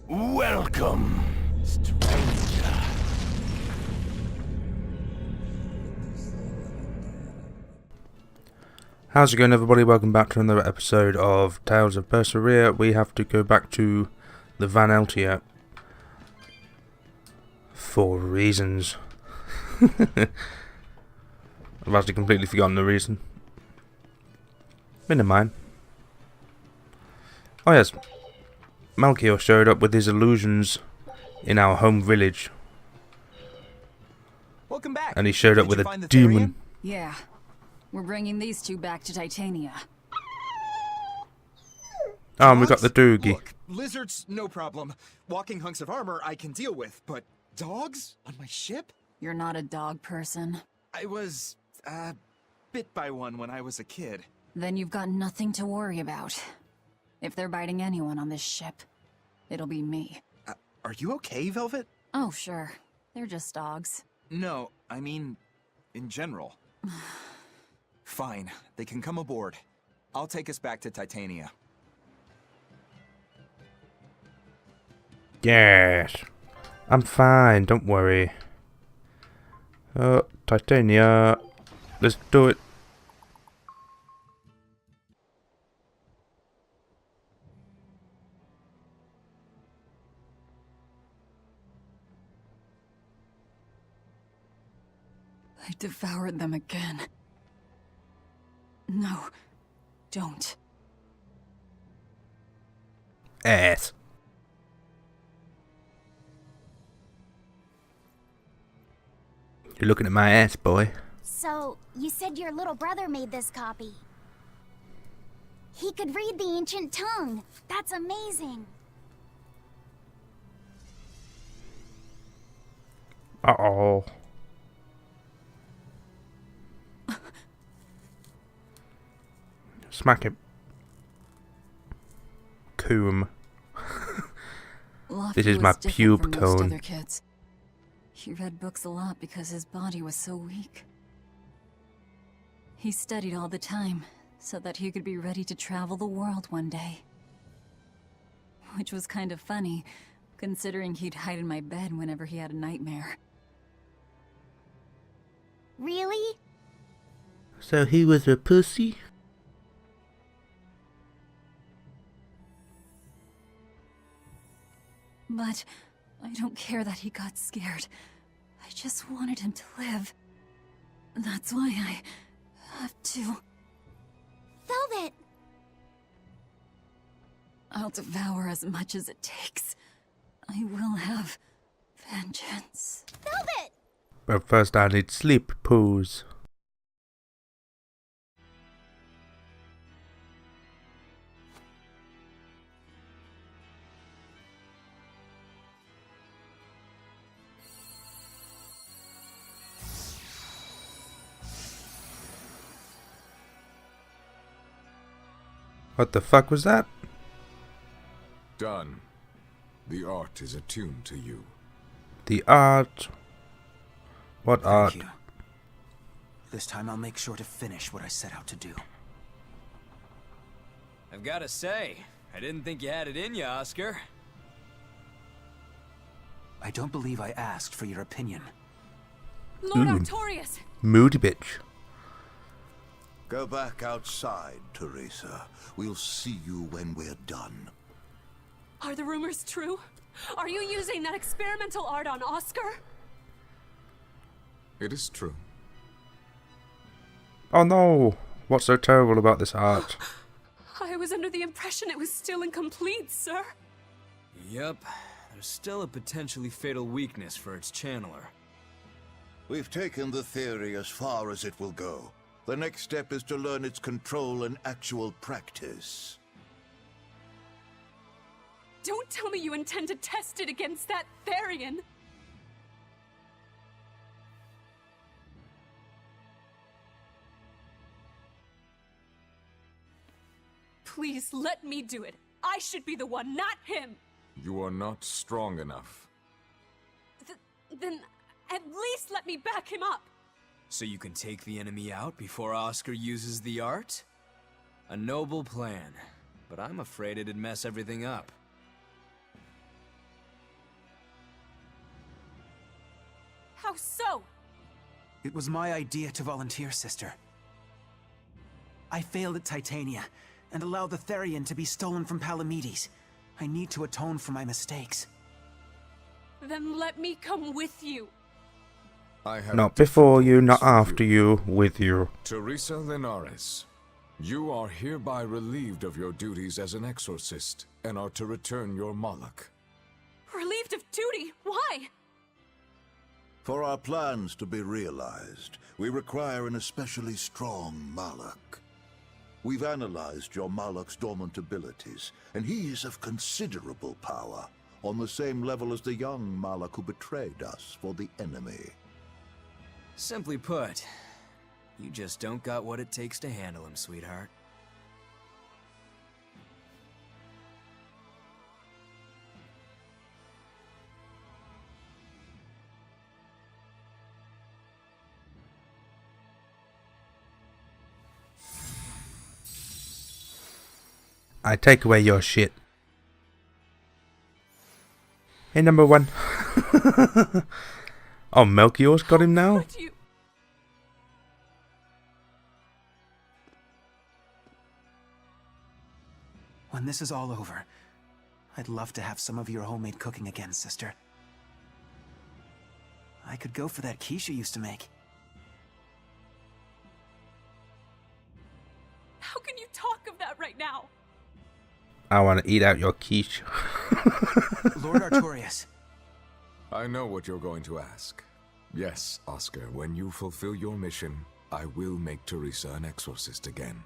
Welcome, stranger. How's it going, everybody? Welcome back to another episode of Tales of Berseria. We have to go back to the Van Eltia for reasons. I've actually completely forgotten the reason. But never mind. Oh yes, Melchior showed up with his illusions in our home village. Welcome back. And he showed up with a demon. Yeah. We're bringing these two back to Titania. Oh, and we got the doogie. Look, lizards, no problem. Walking hunks of armor I can deal with, but dogs on my ship? You're not a dog person. I was, bit by one when I was a kid. Then you've got nothing to worry about. If they're biting anyone on this ship, it'll be me. Are you okay, Velvet? Oh, sure. They're just dogs. No, I mean, in general. Fine, they can come aboard. I'll take us back to Titania. Yes. I'm fine, don't worry. Titania. Let's do it. I devoured them again. No, don't. Ass. You're looking at my ass, boy. So, you said your little brother made this copy. He could read the ancient tongue. That's amazing. Uh-oh. Smack him. Coom. This is my pube cone. Other kids. He read books a lot because his body was so weak. He studied all the time so that he could be ready to travel the world one day. Which was kind of funny, considering he'd hide in my bed whenever he had a nightmare. Really? So he was a pussy? But I don't care that he got scared. I just wanted him to live. That's why I have to. Velvet! I'll devour as much as it takes. I will have vengeance. Velvet! But first I need sleep pose. What the fuck was that? Done. The art is attuned to you. The art. What Thank art? you. This time I'll make sure to finish what I set out to do. I've gotta say, I didn't think you had it in you, Oscar. I don't believe I asked for your opinion. Lord Artorias! Moody bitch. Go back outside, Teresa. We'll see you when we're done. Are the rumors true? Are you using that experimental art on Oscar? It is true. Oh no! What's so terrible about this art? I was under the impression it was still incomplete, sir. Yep, there's still a potentially fatal weakness for its channeler. We've taken the theory as far as it will go. The next step is to learn its control and actual practice. Don't tell me you intend to test it against that Therian. Please let me do it. I should be the one, not him. You are not strong enough. Then at least let me back him up. So you can take the enemy out before Oscar uses the art? A noble plan, but I'm afraid it'd mess everything up. How so? It was my idea to volunteer, sister. I failed at Titania, and allowed the Therian to be stolen from Palamedes. I need to atone for my mistakes. Then let me come with you. I have Not before you, not different after view. you, with you. Teresa Linares, you are hereby relieved of your duties as an exorcist, and are to return your Moloch. Relieved of duty? Why? For our plans to be realized, we require an especially strong Moloch. We've analyzed your Moloch's dormant abilities, and he is of considerable power, on the same level as the young Moloch who betrayed us for the enemy. Simply put, you just don't got what it takes to handle him, sweetheart. I take away your shit. Hey, number one. Oh, Melchior's got him now? Would you? When this is all over, I'd love to have some of your homemade cooking again, sister. I could go for that quiche you used to make. How can you talk of that right now? I want to eat out your quiche. Lord Artorias. I know what you're going to ask. Yes, Oscar, when you fulfill your mission, I will make Teresa an exorcist again.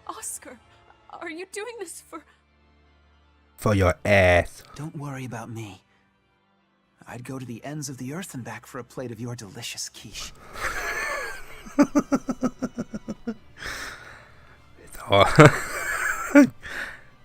Oscar, are you doing this for... For your ass. Don't worry about me. I'd go to the ends of the earth and back for a plate of your delicious quiche.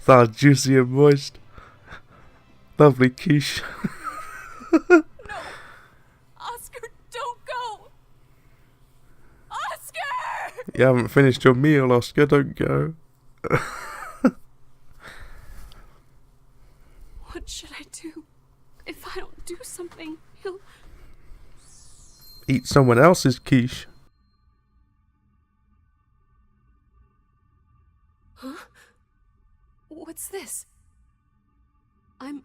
It's all juicy and moist. Lovely quiche. No! Oscar, don't go! Oscar! You haven't finished your meal, Oscar, don't go. What should I do? If I don't do something, he'll... Eat someone else's quiche. Huh? What's this? I'm...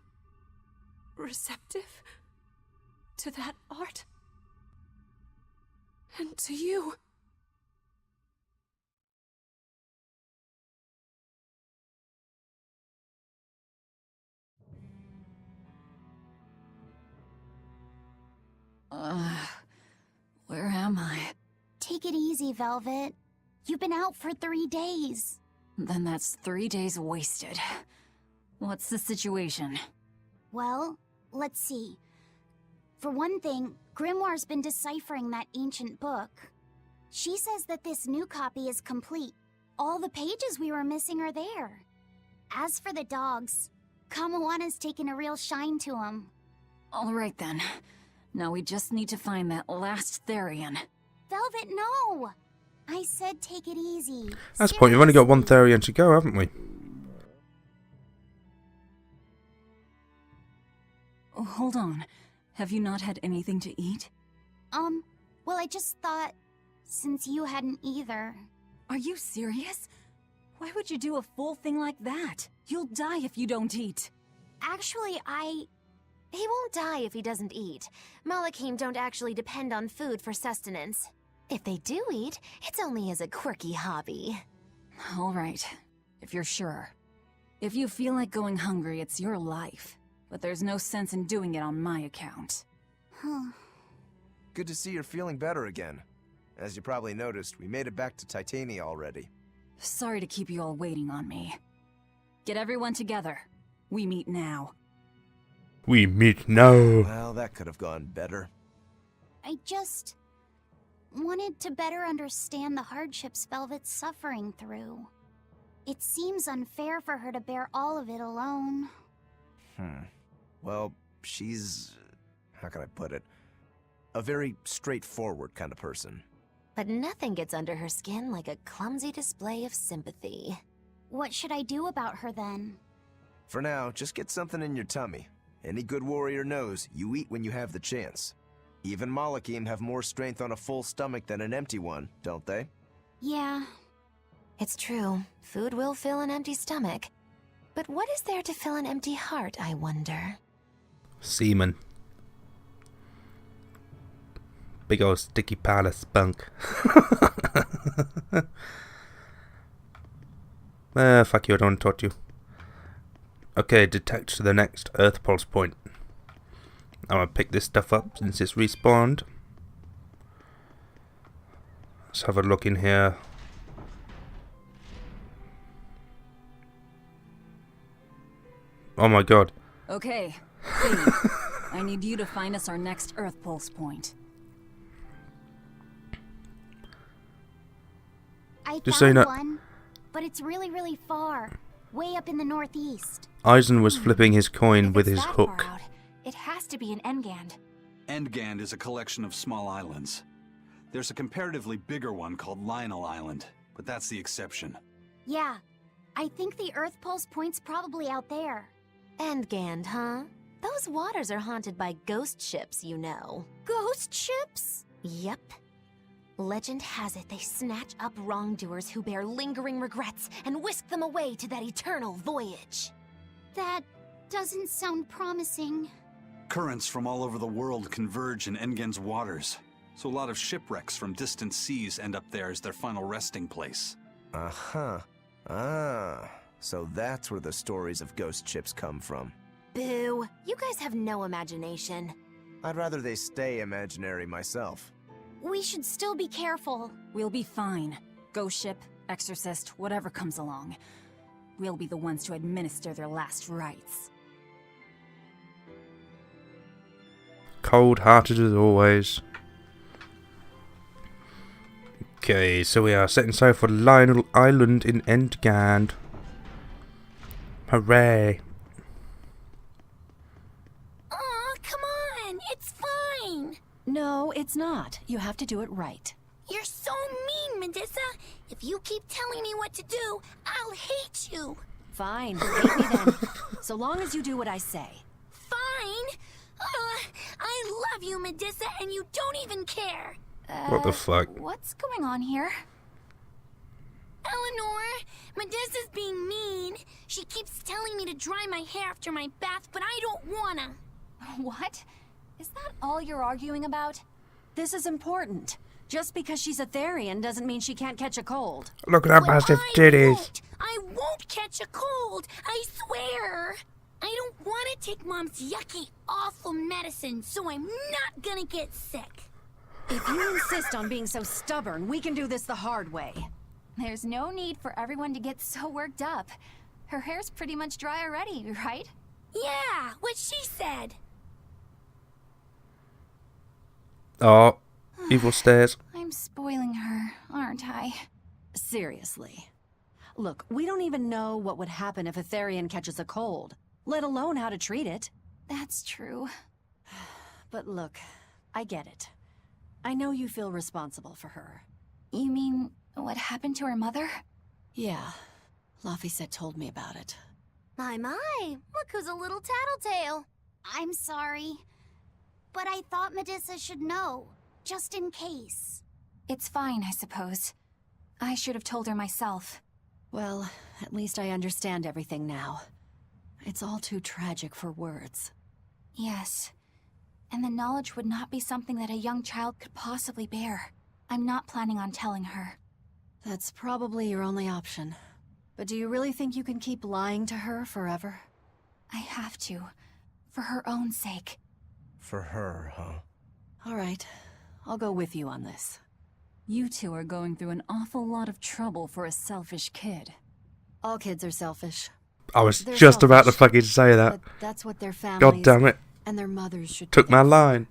receptive to that art? And to you? Where am I? Take it easy, Velvet. You've been out for 3 days. Then that's 3 days wasted. What's the situation? Well, let's see. For one thing, Grimoire's been deciphering that ancient book. She says that this new copy is complete. All the pages we were missing are there. As for the dogs, Kamoana's taken a real shine to them. Alright then. Now we just need to find that last Therian. Velvet, no! I said take it easy. That's the point, you've only got one Seriously. Therian to go, haven't we? Oh, hold on. Have you not had anything to eat? Well, I just thought, since you hadn't either. Are you serious? Why would you do a full thing like that? You'll die if you don't eat. Actually, He won't die if he doesn't eat. Malachim don't actually depend on food for sustenance. If they do eat, it's only as a quirky hobby. Alright, if you're sure. If you feel like going hungry, it's your life. But there's no sense in doing it on my account. Huh. Good to see you're feeling better again. As you probably noticed, we made it back to Titania already. Sorry to keep you all waiting on me. Get everyone together. We meet now. We meet now. Well, that could have gone better. I just wanted to better understand the hardships Velvet's suffering through. It seems unfair for her to bear all of it alone. Well, she's... how can I put it? A very straightforward kind of person. But nothing gets under her skin like a clumsy display of sympathy. What should I do about her then? For now, just get something in your tummy. Any good warrior knows you eat when you have the chance. Even Malachim have more strength on a full stomach than an empty one, don't they? Yeah. It's true. Food will fill an empty stomach. But what is there to fill an empty heart, I wonder? Semen. Big old sticky pile of spunk. Fuck you, I don't want to talk to you. Okay, detect the next Earth Pulse point. I'm gonna pick this stuff up since it's respawned. Let's have a look in here. Oh my god. Okay, Fee, I need you to find us our next Earth Pulse point. I Just so you found know- one, but it's really, really far. Way up in the northeast. Eisen was flipping his coin with his That hook. far out, it has to be an Engand. Endgand is a collection of small islands. There's a comparatively bigger one called Lionel Island, but that's the exception. Yeah. I think the Earth Pulse point's probably out there. Endgand, huh? Those waters are haunted by ghost ships, you know. Ghost ships? Yep. Legend has it they snatch up wrongdoers who bear lingering regrets and whisk them away to that eternal voyage. That doesn't sound promising. Currents from all over the world converge in Endgand's waters, so a lot of shipwrecks from distant seas end up there as their final resting place. Uh-huh. Ah, so that's where the stories of ghost ships come from. Boo! You guys have no imagination. I'd rather they stay imaginary myself. We should still be careful. We'll be fine. Ghost ship, exorcist, whatever comes along. We'll be the ones to administer their last rites. Cold-hearted as always. Okay, so we are setting sail for Lionel Island in Endgand. Hooray. Aw, come on! It's fine! No, it's not. You have to do it right. You're so mean, Medusa! If you keep telling me what to do, I'll hate you! Fine, hate me then. So long as you do what I say. Fine! I love you, Medusa, and you don't even care! What the fuck? What's going on here? Eleanor, Medusa's being mean. She keeps telling me to dry my hair after my bath, but I don't wanna. What? Is that all you're arguing about? This is important. Just because she's a Therian doesn't mean she can't catch a cold. Look at her massive titties. I won't catch a cold, I swear. I don't want to take Mom's yucky, awful medicine, so I'm not gonna get sick. If you insist on being so stubborn, we can do this the hard way. There's no need for everyone to get so worked up. Her hair's pretty much dry already, right? Yeah, what she said. Oh, evil stares. I'm spoiling her, aren't I? Seriously. Look, we don't even know what would happen if a Therian catches a cold, let alone how to treat it. That's true. But look, I get it. I know you feel responsible for her. You mean what happened to her mother? Yeah, Laphicet told me about it. My, look who's a little tattletale. I'm sorry, but I thought Medusa should know, just in case. It's fine, I suppose. I should have told her myself. Well, at least I understand everything now. It's all too tragic for words. Yes. And the knowledge would not be something that a young child could possibly bear. I'm not planning on telling her. That's probably your only option. But do you really think you can keep lying to her forever? I have to. For her own sake. For her, huh? All right. I'll go with you on this. You two are going through an awful lot of trouble for a selfish kid. All kids are selfish. I was They're just about to selfish, fucking say that. But that's what their families God damn it. and their mothers should Took my be. line.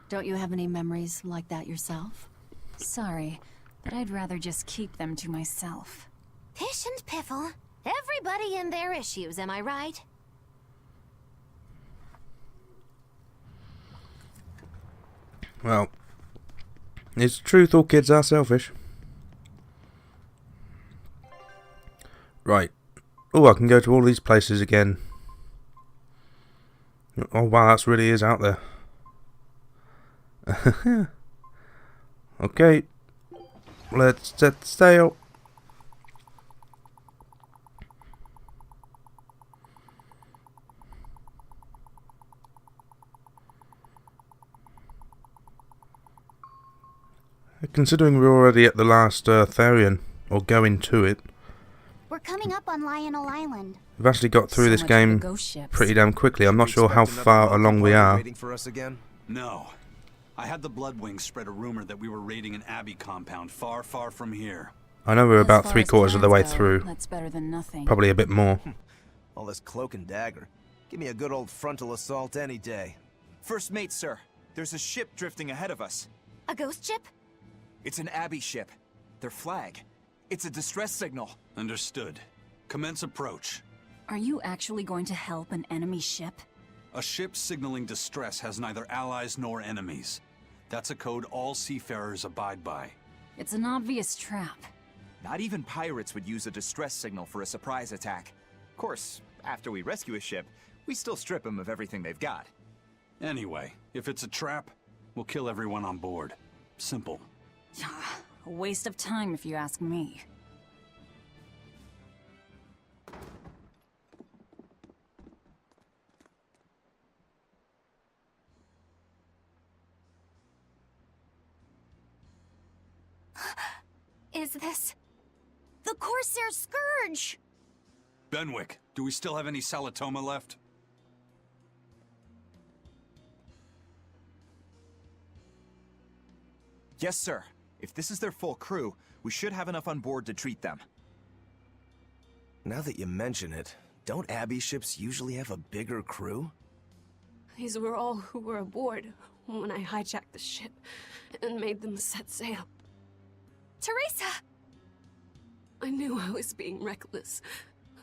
Don't you have any memories like that yourself? Sorry, but I'd rather just keep them to myself. Pish and piffle. Everybody and their issues, am I right? Well, it's the truth, all kids are selfish. Right. Oh, I can go to all these places again. Oh wow, that really is out there. Okay, let's set sail. Considering we're already at the last Therian, or going to it, We're coming up on Lionel Island. we've actually got through this game pretty damn quickly. I'm not sure how far along we are. Waiting for us again? No. I had the Bloodwings spread a rumor that we were raiding an Abbey compound far, far from here. I know we're about As far 3/4 as of the way plans go, through. That's better than nothing. Probably a bit more. All this cloak and dagger. Give me a good old frontal assault any day. First mate, sir. There's a ship drifting ahead of us. A ghost ship? It's an Abbey ship. Their flag. It's a distress signal. Understood. Commence approach. Are you actually going to help an enemy ship? A ship signaling distress has neither allies nor enemies. That's a code all seafarers abide by. It's an obvious trap. Not even pirates would use a distress signal for a surprise attack. Of course, after we rescue a ship, we still strip them of everything they've got. Anyway, if it's a trap, we'll kill everyone on board. Simple. A waste of time if you ask me. Is this... The Corsair Scourge! Benwick, do we still have any Salatoma left? Yes, sir. If this is their full crew, we should have enough on board to treat them. Now that you mention it, don't Abbey ships usually have a bigger crew? These were all who were aboard when I hijacked the ship and made them set sail. Teresa! I knew I was being reckless,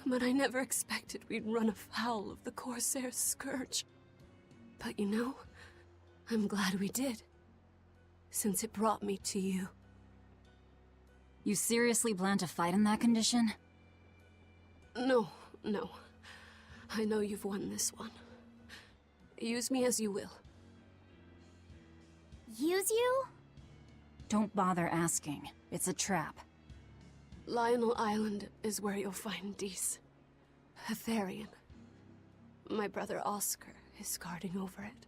but I never expected we'd run afoul of the Corsair Scourge. But you know, I'm glad we did, since it brought me to you. You seriously plan to fight in that condition? No. I know you've won this one. Use me as you will. Use you? Don't bother asking. It's a trap. Lionel Island is where you'll find Dees. A Therian. My brother Oscar is guarding over it.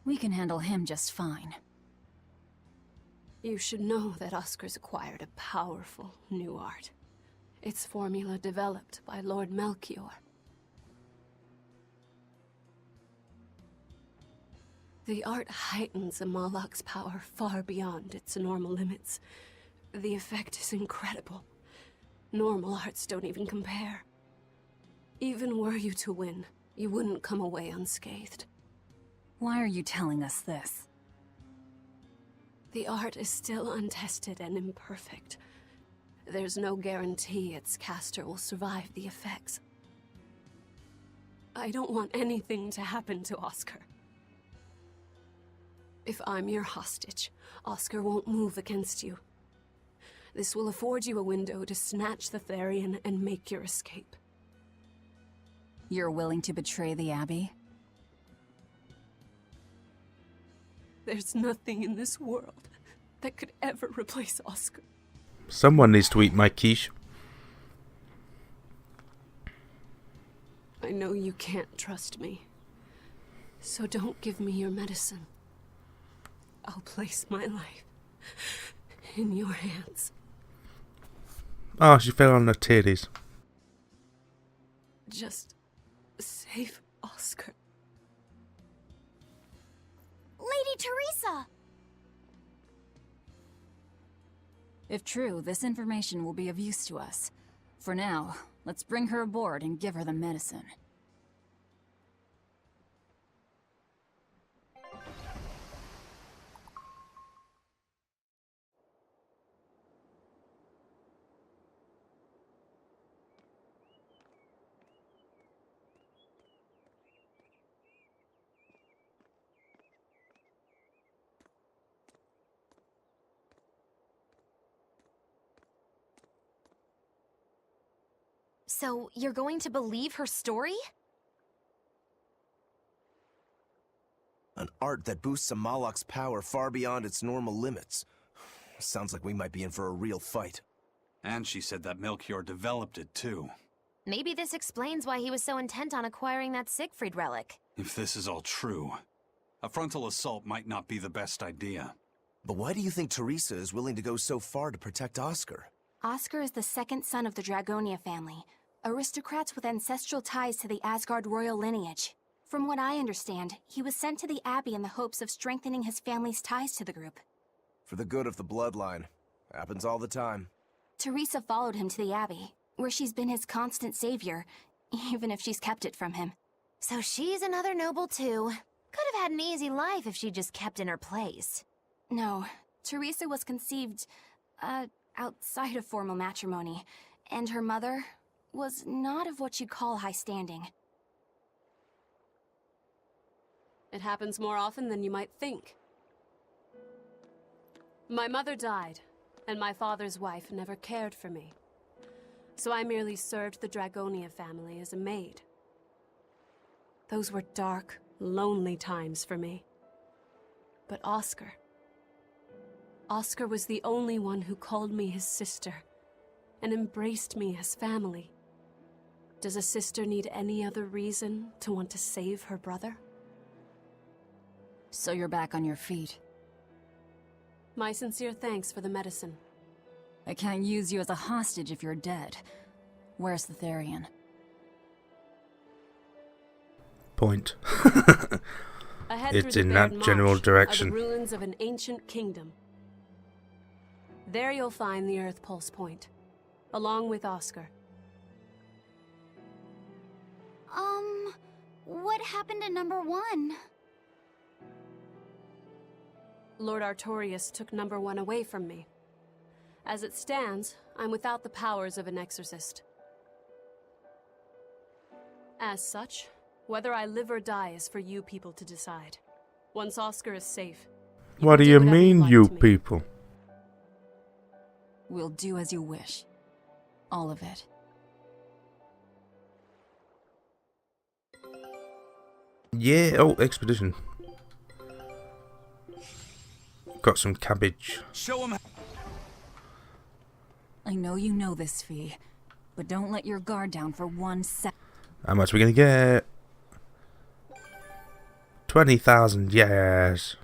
We can handle him just fine. You should know that Oscar's acquired a powerful new art. Its formula developed by Lord Melchior. The art heightens a Malak's power far beyond its normal limits. The effect is incredible. Normal arts don't even compare. Even were you to win, you wouldn't come away unscathed. Why are you telling us this? The art is still untested and imperfect. There's no guarantee its caster will survive the effects. I don't want anything to happen to Oscar. If I'm your hostage, Oscar won't move against you. This will afford you a window to snatch the Therian and make your escape. You're willing to betray the Abbey? There's nothing in this world that could ever replace Oscar. Someone needs to eat my quiche. I know you can't trust me, so don't give me your medicine. I'll place my life in your hands. Oh, she fell on her titties. Just save Oscar. Lady Teresa! If true, this information will be of use to us. For now, let's bring her aboard and give her the medicine. So, you're going to believe her story? An art that boosts a Moloch's power far beyond its normal limits. Sounds like we might be in for a real fight. And she said that Melchior developed it, too. Maybe this explains why he was so intent on acquiring that Siegfried relic. If this is all true, a frontal assault might not be the best idea. But why do you think Teresa is willing to go so far to protect Oscar? Oscar is the second son of the Dragonia family, aristocrats with ancestral ties to the Asgard royal lineage. From what I understand, he was sent to the Abbey in the hopes of strengthening his family's ties to the group. For the good of the bloodline. Happens all the time. Teresa followed him to the Abbey, where she's been his constant savior, even if she's kept it from him. So she's another noble too. Could have had an easy life if she just kept in her place. No, Teresa was conceived, outside of formal matrimony, and her mother was not of what you'd call high standing. It happens more often than you might think. My mother died, and my father's wife never cared for me. So I merely served the Dragonia family as a maid. Those were dark, lonely times for me. But Oscar was the only one who called me his sister and embraced me as family. Does a sister need any other reason to want to save her brother? So you're back on your feet. My sincere thanks for the medicine. I can't use you as a hostage if you're dead. Where's the Therian? Point. Ahead It's through the in Baird that general Marsh direction. Are the ruins of an ancient kingdom. There you'll find the Earth Pulse Point, along with Oscar. What happened to number 1? Lord Artorius took number 1 away from me. As it stands, I'm without the powers of an exorcist. As such, whether I live or die is for you people to decide. Once Oscar is safe, What do you whatever mean, like you to me. people? We'll do as you wish. All of it. Yeah, oh, expedition. Got some cabbage. Show him. I know you know this, Fee, but don't let your guard down for 1 sec. How much are we gonna get? 20,000, yes.